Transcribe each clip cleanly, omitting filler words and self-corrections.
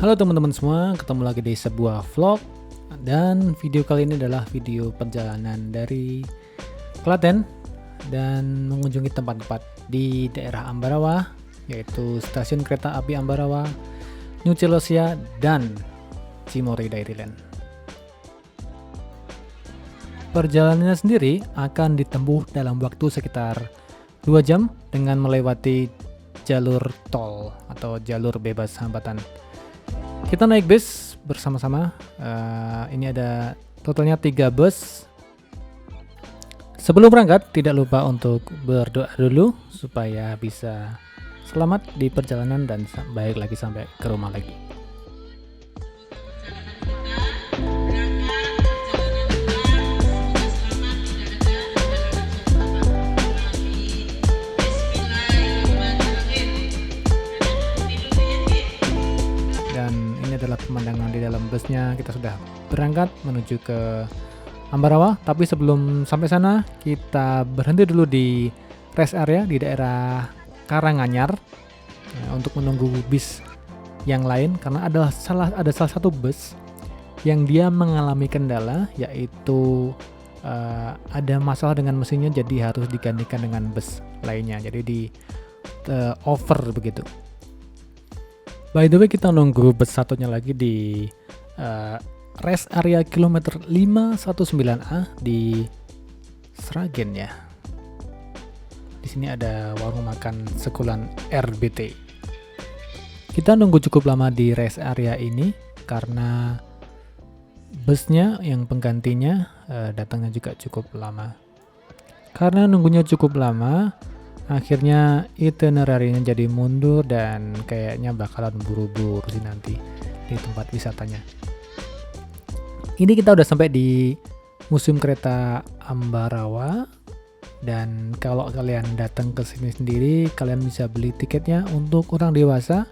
Halo teman-teman semua, ketemu lagi di sebuah vlog. Dan video kali ini adalah video perjalanan dari Klaten dan mengunjungi tempat-tempat di daerah Ambarawa, yaitu stasiun kereta api Ambarawa, New Celosia, dan Cimory Dairyland. Perjalanannya sendiri akan ditempuh dalam waktu sekitar 2 jam dengan melewati jalur tol atau jalur bebas hambatan. Kita naik bus bersama-sama. Ini ada totalnya 3 bus. Sebelum berangkat, tidak lupa untuk berdoa dulu supaya bisa selamat di perjalanan dan baik lagi sampai ke rumah lagi. Adalah pemandangan di dalam busnya. Kita sudah berangkat menuju ke Ambarawa, tapi sebelum sampai sana kita berhenti dulu di rest area di daerah Karanganyar untuk menunggu bis yang lain, karena ada salah satu bus yang dia mengalami kendala, yaitu ada masalah dengan mesinnya, jadi harus digantikan dengan bus lainnya, jadi di over begitu. By the way, kita nunggu bus satunya lagi di rest area kilometer 519A di Sragen ya. Di sini ada warung makan sekulan RBT. Kita nunggu cukup lama di rest area ini karena busnya yang penggantinya datangnya juga cukup lama. Karena nunggunya cukup lama, akhirnya itinerary-nya jadi mundur dan kayaknya bakalan buru-buru sih nanti di tempat wisatanya. Ini kita udah sampai di Museum Kereta Ambarawa, dan kalau kalian datang ke sini sendiri, kalian bisa beli tiketnya. Untuk orang dewasa,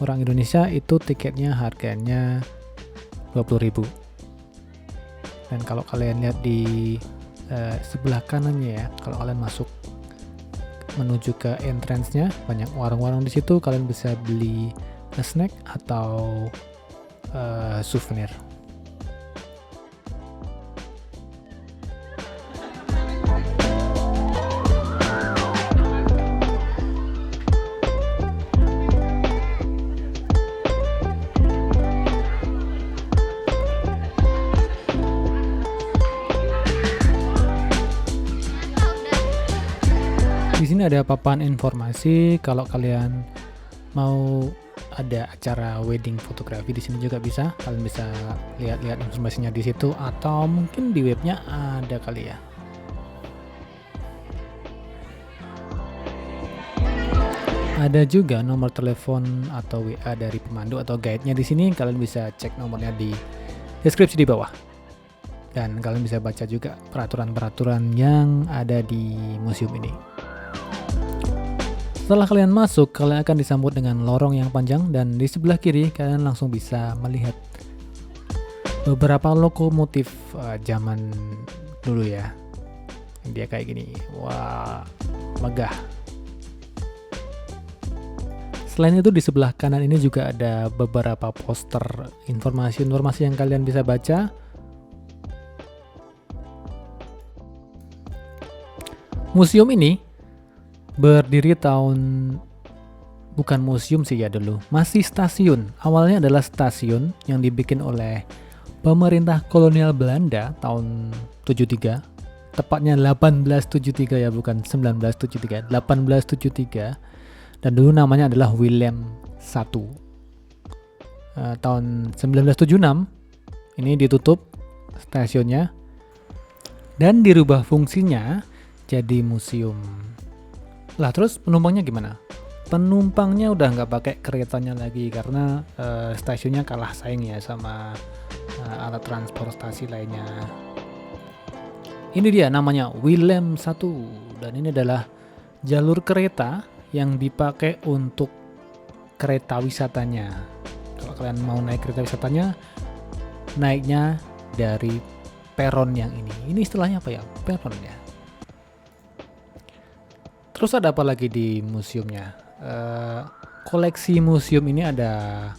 orang Indonesia itu tiketnya harganya 20.000. Dan kalau kalian lihat di sebelah kanannya ya, kalau kalian masuk menuju ke entrance-nya, banyak warung-warung di situ. Kalian bisa beli snack atau souvenir. Di sini ada papan informasi kalau kalian mau ada acara wedding fotografi, di sini juga bisa. Kalian bisa lihat-lihat informasinya di situ, atau mungkin di webnya ada kali ya. Ada juga nomor telepon atau WA dari pemandu atau guide-nya di sini. Kalian bisa cek nomornya di deskripsi di bawah. Dan kalian bisa baca juga peraturan-peraturan yang ada di museum ini. Setelah kalian masuk, kalian akan disambut dengan lorong yang panjang, dan di sebelah kiri kalian langsung bisa melihat beberapa lokomotif zaman dulu ya. Dia kayak gini. Wah, megah. Selain itu di sebelah kanan ini juga ada beberapa poster informasi-informasi yang kalian bisa baca. Museum ini berdiri bukan museum sih ya dulu, masih stasiun. Awalnya adalah stasiun yang dibikin oleh pemerintah kolonial Belanda tahun 73, tepatnya 1873 ya, bukan 1973, 1873. Dan dulu namanya adalah Willem I. Tahun 1976 ini ditutup stasiunnya dan dirubah fungsinya jadi museum. Lah terus penumpangnya gimana? Penumpangnya udah nggak pakai keretanya lagi karena stasiunnya kalah saing ya sama alat transportasi lainnya. Ini dia namanya Willem I, dan ini adalah jalur kereta yang dipakai untuk kereta wisatanya. Kalau kalian mau naik kereta wisatanya, naiknya dari peron yang ini. Ini istilahnya apa ya? Peron ya. Terus ada apa lagi di museumnya? Koleksi museum ini ada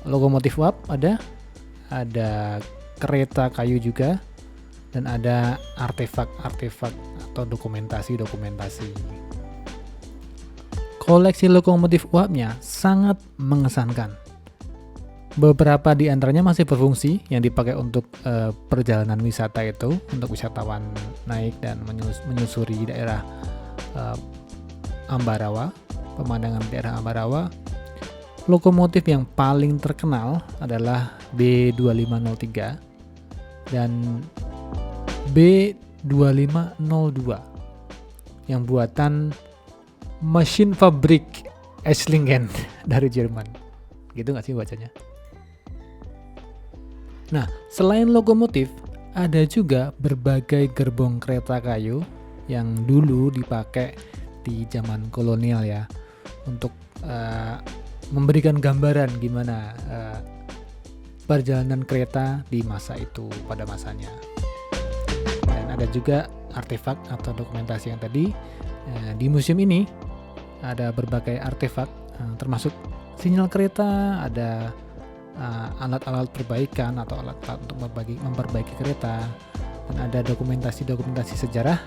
lokomotif uap ada kereta kayu juga, dan ada artefak-artefak atau dokumentasi-dokumentasi. Koleksi lokomotif uapnya sangat mengesankan. Beberapa di antaranya masih berfungsi yang dipakai untuk perjalanan wisata itu, untuk wisatawan naik dan menyusuri daerah Ambarawa, pemandangan daerah Ambarawa. Lokomotif yang paling terkenal adalah B2503 dan B2502 yang buatan Maschinenfabrik Esslingen dari Jerman. Gitu nggak sih bacanya? Nah, selain lokomotif, ada juga berbagai gerbong kereta kayu yang dulu dipakai di zaman kolonial ya, untuk memberikan gambaran gimana perjalanan kereta di masa itu pada masanya. Dan ada juga artefak atau dokumentasi yang tadi. Di museum ini ada berbagai artefak, termasuk sinyal kereta, ada alat-alat perbaikan atau alat-alat untuk memperbaiki kereta, dan ada dokumentasi sejarah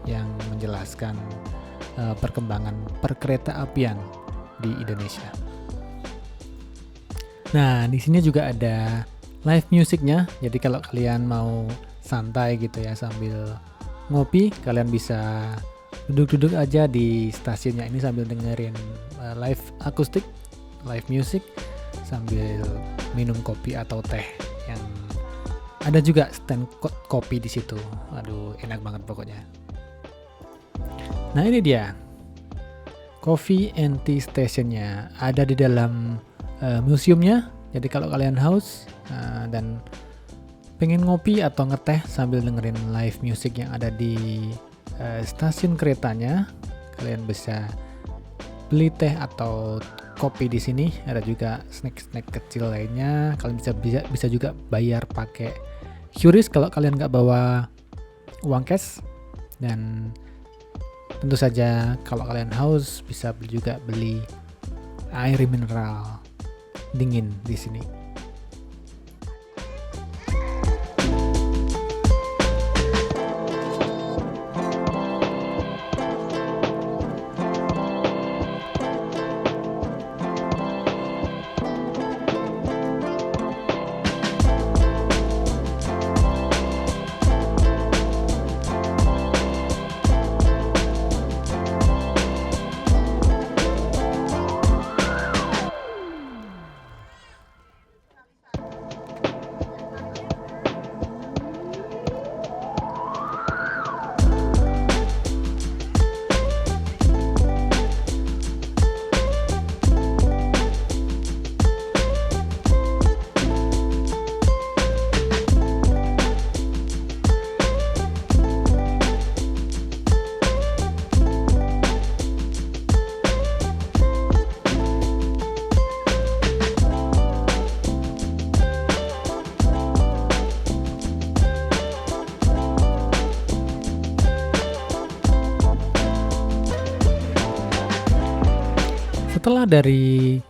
yang menjelaskan perkembangan perkereta-apian di Indonesia. Nah, di sini juga ada live musicnya. Jadi kalau kalian mau santai gitu ya sambil ngopi, kalian bisa duduk-duduk aja di stasiunnya ini sambil dengerin live akustik, live music, sambil minum kopi atau teh. Yang ada juga stand kopi di situ. Aduh, enak banget pokoknya. Nah, ini dia Coffee and Tea Stationnya, ada di dalam museumnya. Jadi kalau kalian haus dan pengen ngopi atau ngeteh sambil dengerin live music yang ada di stasiun keretanya, kalian bisa beli teh atau kopi di sini. Ada juga snack-snack kecil lainnya. Kalian bisa juga bayar pakai QRIS kalau kalian nggak bawa uang cash. Dan tentu saja kalau kalian haus bisa juga beli air mineral dingin di sini. Setelah dari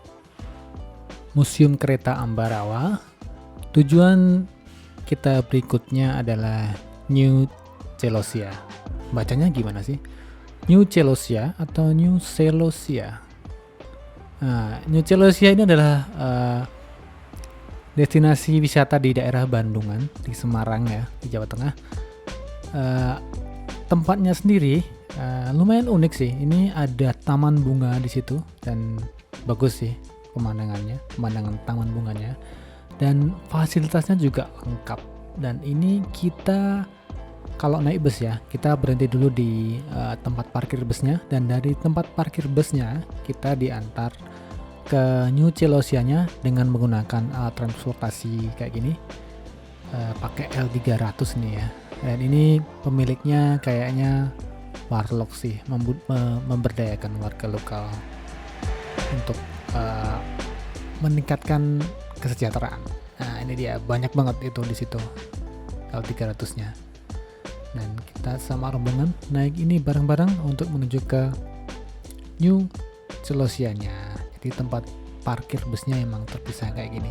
Museum Kereta Ambarawa, tujuan kita berikutnya adalah New Celosia. Bacanya gimana sih? New Celosia atau New Celosia? Nah, New Celosia ini adalah destinasi wisata di daerah Bandungan, di Semarang ya, di Jawa Tengah. Tempatnya sendiri lumayan unik sih. Ini ada taman bunga di situ dan bagus sih pemandangan taman bunganya, dan fasilitasnya juga lengkap. Dan ini kita kalau naik bus ya, kita berhenti dulu di tempat parkir busnya, dan dari tempat parkir busnya kita diantar ke New Celosianya dengan menggunakan alat transportasi kayak gini, pakai L300 nih ya. Dan ini pemiliknya kayaknya warlock sih, memberdayakan warga lokal untuk meningkatkan kesejahteraan. Nah, ini dia, banyak banget itu di situ L300-nya. Dan kita sama rombongan naik ini bareng-bareng untuk menuju ke New Celosianya. Jadi tempat parkir busnya emang terpisah kayak gini.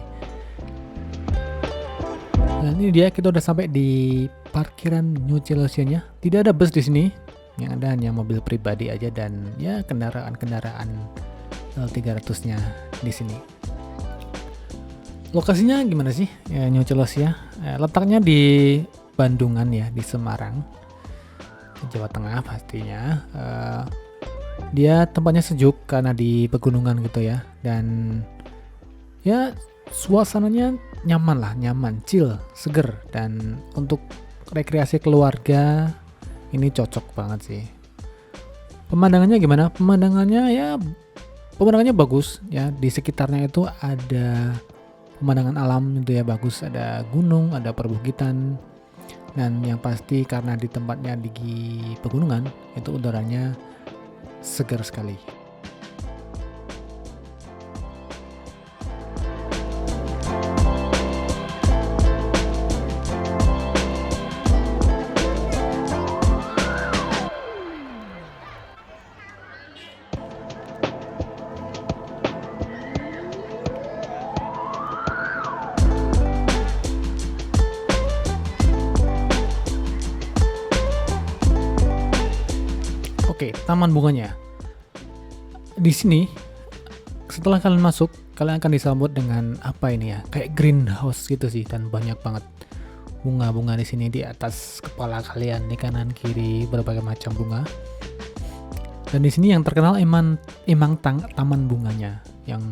Dan ini dia, kita udah sampai di parkiran New Chelsea-nya. Tidak ada bus di sini, yang ada hanya mobil pribadi aja dan ya kendaraan L300-nya di sini. Lokasinya gimana sih New Chelsea? Letaknya di Bandungan ya, di Semarang, Jawa Tengah pastinya. Dia tempatnya sejuk karena di pegunungan gitu ya, dan ya suasananya nyaman, chill, seger, dan untuk rekreasi keluarga ini cocok banget sih. Pemandangannya gimana? Pemandangannya bagus ya, di sekitarnya itu ada pemandangan alam gitu ya, bagus, ada gunung, ada perbukitan, dan yang pasti karena di tempatnya di pegunungan itu udaranya segar sekali. Oke, taman bunganya. Di sini setelah kalian masuk, kalian akan disambut dengan apa ini ya? Kayak greenhouse gitu sih, dan banyak banget bunga-bunga di sini di atas kepala kalian, di kanan kiri berbagai macam bunga. Dan di sini yang terkenal emang taman bunganya yang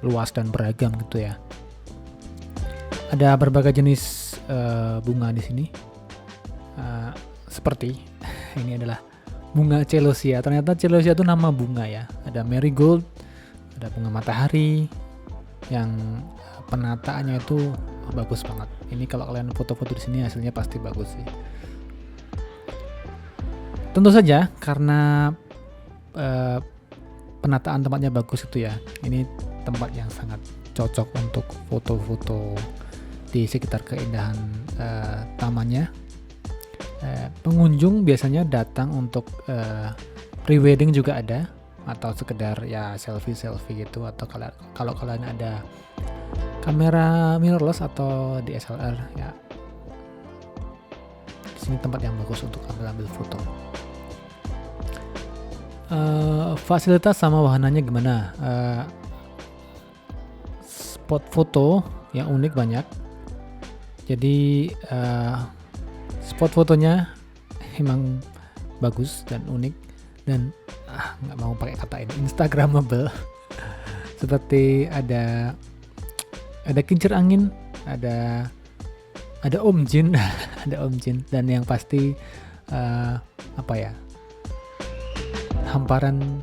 luas dan beragam gitu ya. Ada berbagai jenis bunga di sini. Seperti ini adalah bunga celosia. Ternyata celosia itu nama bunga ya. Ada marigold, ada bunga matahari yang penataannya itu bagus banget. Ini kalau kalian foto-foto di sini hasilnya pasti bagus sih. Tentu saja karena penataan tempatnya bagus itu ya. Ini tempat yang sangat cocok untuk foto-foto di sekitar keindahan tamannya. Pengunjung biasanya datang untuk pre-wedding juga ada, atau sekedar ya selfie gitu, atau kalau kalian ada kamera mirrorless atau DSLR ya, di sini tempat yang bagus untuk ambil foto. Fasilitas sama wahananya gimana? Spot foto yang unik banyak. Jadi spot fotonya emang bagus dan unik, dan nggak mau pakai kata ini, instagramable. Seperti ada kincir angin, ada Om Jin, ada Om Jin, dan yang pasti hamparan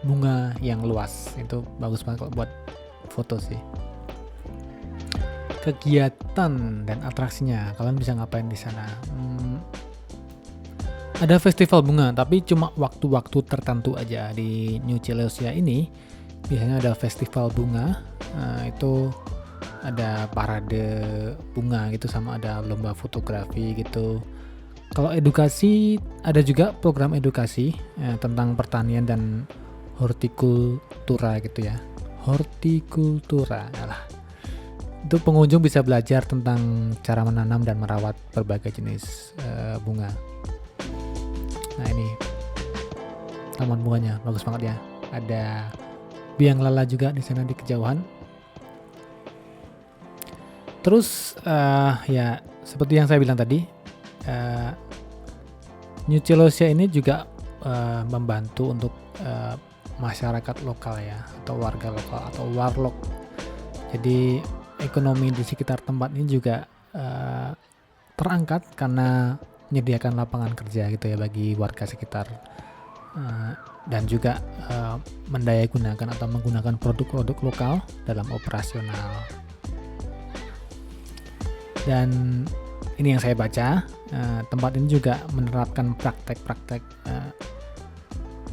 bunga yang luas. Itu bagus banget kalau buat foto sih. Kegiatan dan atraksinya, kalian bisa ngapain di sana? Ada festival bunga, tapi cuma waktu-waktu tertentu aja. Di New Chelsea ini biasanya ada festival bunga, itu ada parade bunga gitu, sama ada lomba fotografi gitu. Kalau edukasi, ada juga program edukasi tentang pertanian dan hortikultura gitu ya. Hortikultura, itu pengunjung bisa belajar tentang cara menanam dan merawat berbagai jenis bunga. Nah, ini taman bunganya bagus banget ya. Ada biang lala juga di sana di kejauhan. Terus ya seperti yang saya bilang tadi, New Chelsea ini juga membantu untuk masyarakat lokal ya, atau warga lokal atau warlock. Jadi ekonomi di sekitar tempat ini juga terangkat karena menyediakan lapangan kerja gitu ya bagi warga sekitar, dan juga mendayagunakan atau menggunakan produk-produk lokal dalam operasional. Dan ini yang saya baca, tempat ini juga menerapkan praktek-praktek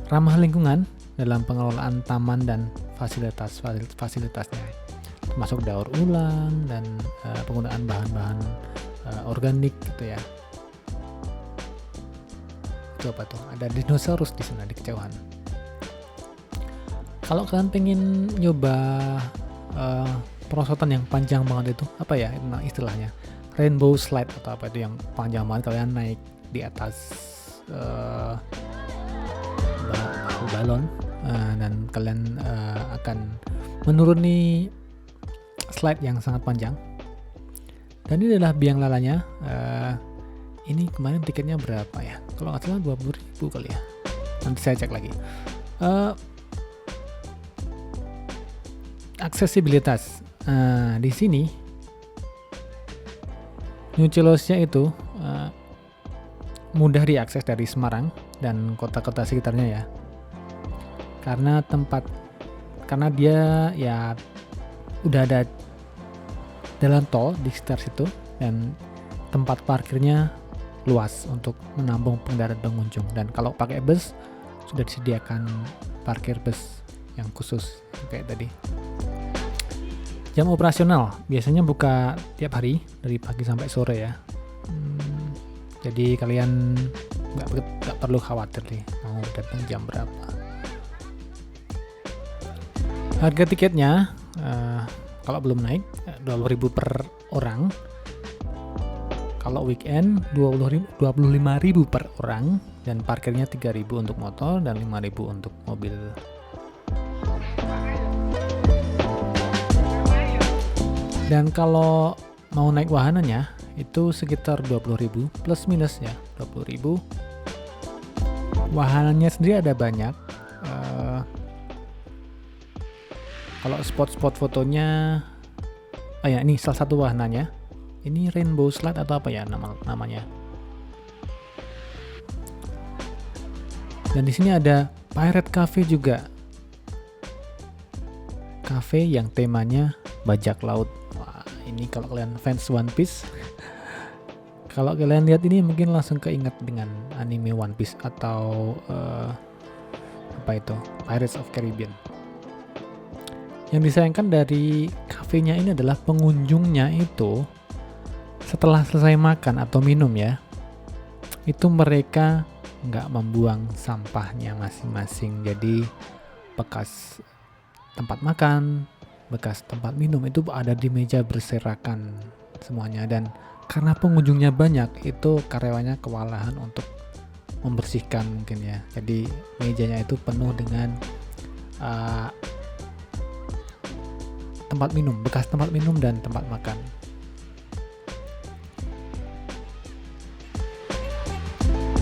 ramah lingkungan dalam pengelolaan taman dan fasilitasnya, termasuk daur ulang dan penggunaan bahan-bahan organik gitu ya. Itu apa tuh? Ada dinosaurus di sana di kejauhan. Kalau kalian pengen nyoba perosotan yang panjang banget itu, apa ya istilahnya, rainbow slide atau apa itu yang panjang banget, kalian naik di atas balon dan kalian akan menuruni slide yang sangat panjang. Dan ini adalah biang lalanya. Ini kemarin tiketnya berapa ya? Kalau nggak salah 20.000 kali ya. Nanti saya cek lagi. Aksesibilitas. Di sini New Chelsea itu mudah diakses dari Semarang dan kota-kota sekitarnya ya. Karena dia ya udah ada jalan tol di sekitar situ dan tempat parkirnya luas untuk menampung pengunjung. Dan kalau pakai bus sudah disediakan parkir bus yang khusus kayak tadi. Jam operasional biasanya buka tiap hari dari pagi sampai sore ya. Jadi kalian nggak perlu khawatir nih mau datang jam berapa. Harga tiketnya kalau belum naik 20.000 per orang. Kalau weekend 25.000 per orang dan parkirnya 3.000 untuk motor dan 5.000 untuk mobil. Dan kalau mau naik wahananya itu sekitar 20.000 plus minus ya, 20.000. Wahananya sendiri ada banyak. Kalau spot-spot fotonya, ini salah satu wahananya. Ini rainbow slide atau apa ya namanya. Dan di sini ada Pirate Cafe juga. Cafe yang temanya bajak laut. Wah, ini kalau kalian fans One Piece, kalau kalian lihat ini mungkin langsung keinget dengan anime One Piece atau Pirates of Caribbean. Yang disayangkan dari kafenya ini adalah pengunjungnya itu setelah selesai makan atau minum ya, itu mereka nggak membuang sampahnya masing-masing. Jadi bekas tempat makan, bekas tempat minum itu ada di meja berserakan semuanya. Dan karena pengunjungnya banyak, itu karyawannya kewalahan untuk membersihkan mungkin ya. Jadi mejanya itu penuh dengan tempat minum, bekas tempat minum dan tempat makan.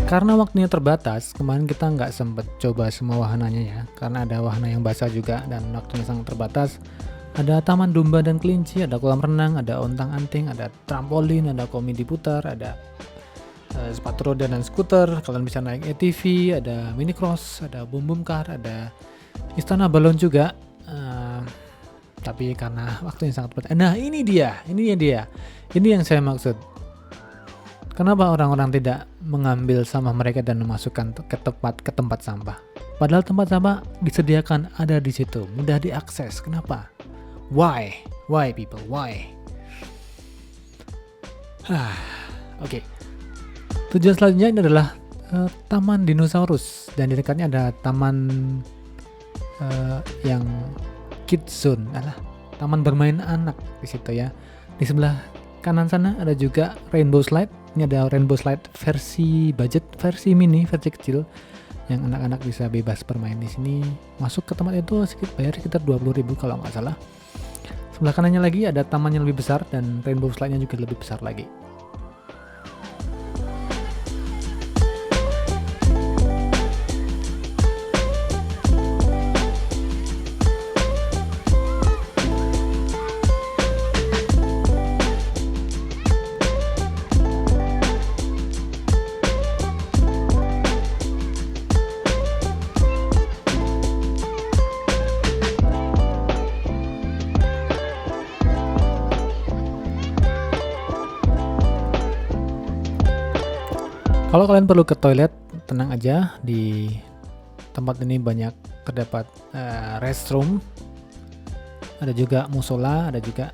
Karena waktunya terbatas, kemarin kita nggak sempet coba semua wahananya ya, karena ada wahana yang basah juga dan waktunya sangat terbatas. Ada taman domba dan kelinci, ada kolam renang, ada ontang-anting, ada trampolin, ada komedi putar, ada sepatu roda dan skuter, kalian bisa naik ATV, ada mini cross, ada boom boom car, ada istana balon juga. Tapi karena waktunya sangat terbatas. Nah ini yang saya maksud. Kenapa orang-orang tidak mengambil sampah mereka dan memasukkan ke tempat sampah? Padahal tempat sampah disediakan ada di situ, mudah diakses. Kenapa? Why people? Why? Oke. Tujuan selanjutnya ini adalah Taman Dinosaurus, dan di dekatnya ada taman yang kids zone, taman bermain anak di situ ya. Di sebelah kanan sana ada juga rainbow slide. Ini ada rainbow slide versi budget, versi mini, versi kecil yang anak-anak bisa bebas bermain di sini. Masuk ke tempat itu bayar sekitar 20.000 kalau nggak salah. Sebelah kanannya lagi ada taman yang lebih besar dan rainbow slide-nya juga lebih besar lagi. Kalau kalian perlu ke toilet, tenang aja, di tempat ini banyak terdapat restroom, ada juga musola, ada juga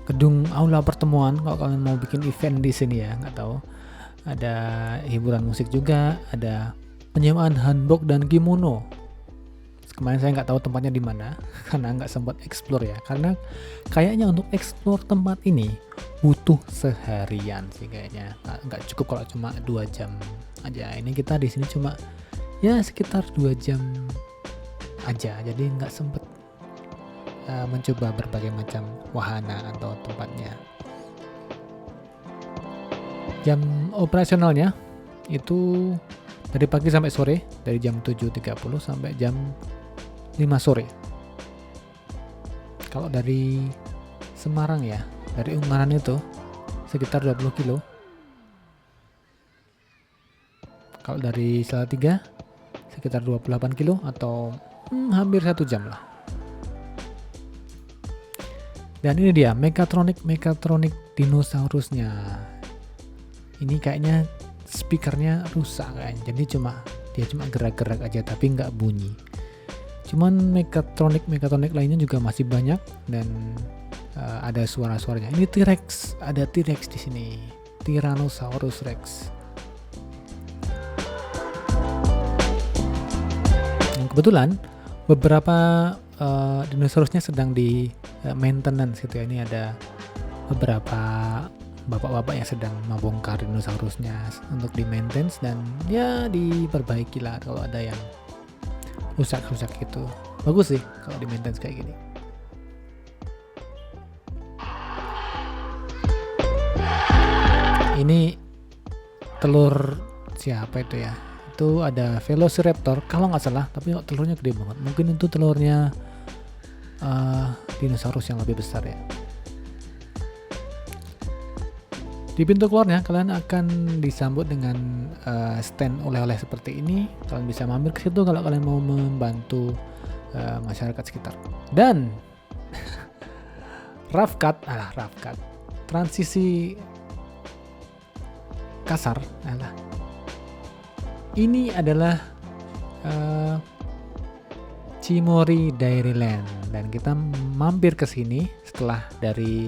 gedung aula pertemuan kalau kalian mau bikin event di sini ya, nggak tahu. Ada hiburan musik juga, ada penyewaan hanbok dan kimono. Kemarin saya nggak tahu tempatnya di mana karena nggak sempat explore ya. Karena kayaknya untuk explore tempat ini butuh seharian sih kayaknya. Nggak cukup kalau cuma 2 jam aja. Ini kita di sini cuma ya sekitar 2 jam aja. Jadi nggak sempat mencoba berbagai macam wahana atau tempatnya. Jam operasionalnya itu dari pagi sampai sore, dari jam 7.30 sampai jam 5 sore. Kalau dari Semarang ya, dari Ungaran itu sekitar 20 kilo. Kalau dari Salatiga sekitar 28 kilo atau hampir 1 jam lah. Dan ini dia Mechatronic dinosaurusnya. Ini kayaknya speakernya rusak kayaknya, jadi dia cuma gerak-gerak aja tapi nggak bunyi. Cuman Mechatronic lainnya juga masih banyak dan ada suara-suaranya. Ini T-Rex, ada T-Rex di sini, Tyrannosaurus Rex. Dan kebetulan beberapa dinosaurusnya sedang di maintenance gitu ya. Ini ada beberapa bapak-bapak yang sedang membongkar dinosaurusnya untuk di maintenance dan ya diperbaiki lah kalau ada yang rusak-rusak gitu. Bagus sih kalau di maintenance kayak gini. Ini telur siapa itu ya? Itu ada Velociraptor kalau nggak salah, tapi telurnya gede banget. Mungkin itu telurnya dinosaurus yang lebih besar ya. Di pintu keluarnya kalian akan disambut dengan stand oleh-oleh seperti ini. Kalian bisa mampir ke situ kalau kalian mau membantu masyarakat sekitar. Dan rough cut, transisi kasar adalah ini adalah Cimory Dairyland dan kita mampir ke sini setelah dari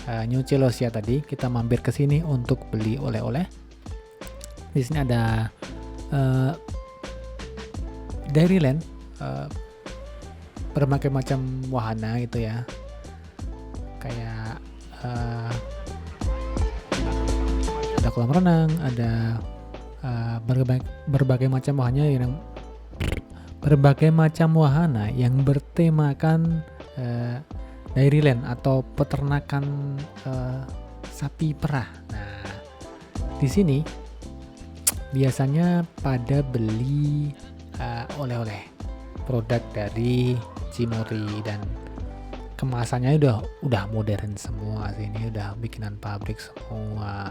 New Celosia tadi. Kita mampir ke sini untuk beli oleh-oleh. Di sini ada Dairyland, berbagai macam wahana gitu ya. Kayak ada kolam renang, ada berbagai macam wahana yang bertemakan Dairyland atau peternakan sapi perah. Nah, di sini biasanya pada beli oleh-oleh produk dari Cimory dan kemasannya udah modern semua sih. Ini udah bikinan pabrik semua.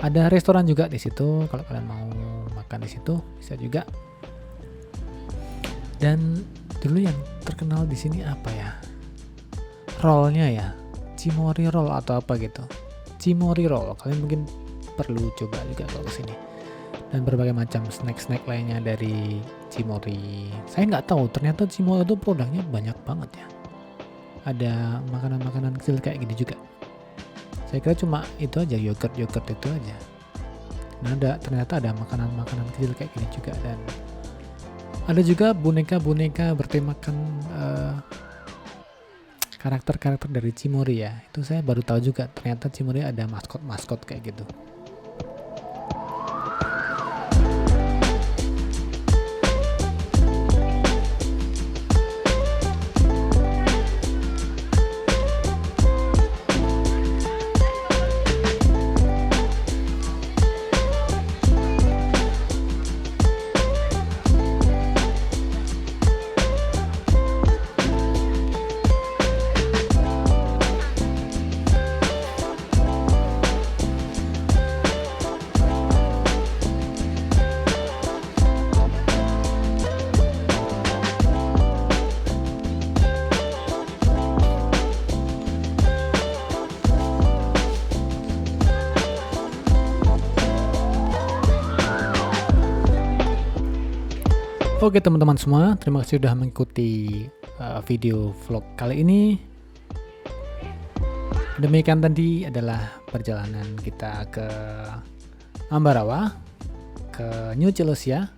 Ada restoran juga di situ. Kalau kalian mau makan di situ bisa juga. Dan dulu yang terkenal di sini apa ya? Rollnya ya, Cimory roll atau apa gitu. Cimory roll, kalian mungkin perlu coba juga kalau kesini. Dan berbagai macam snack-snack lainnya dari Cimory. Saya nggak tahu, ternyata Cimory itu produknya banyak banget ya. Ada makanan-makanan kecil kayak gini juga. Saya kira cuma itu aja, yogurt itu aja. Nah, ternyata ada makanan-makanan kecil kayak gini juga. Dan ada juga boneka-boneka bertemakan karakter-karakter dari Cimory ya. Itu saya baru tahu juga, ternyata Cimory ada maskot-maskot kayak gitu. Oke teman-teman semua, terima kasih sudah mengikuti video vlog kali ini. Demikian tadi adalah perjalanan kita ke Ambarawa, ke New Celosia,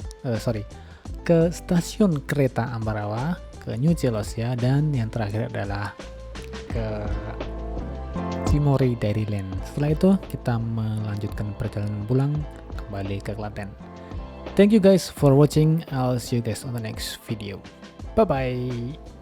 ke stasiun kereta Ambarawa, ke New Celostia, dan yang terakhir adalah ke Cimory Dairyland. Setelah itu kita melanjutkan perjalanan pulang kembali ke Klaten. Thank you guys for watching. I'll see you guys on the next video. Bye bye.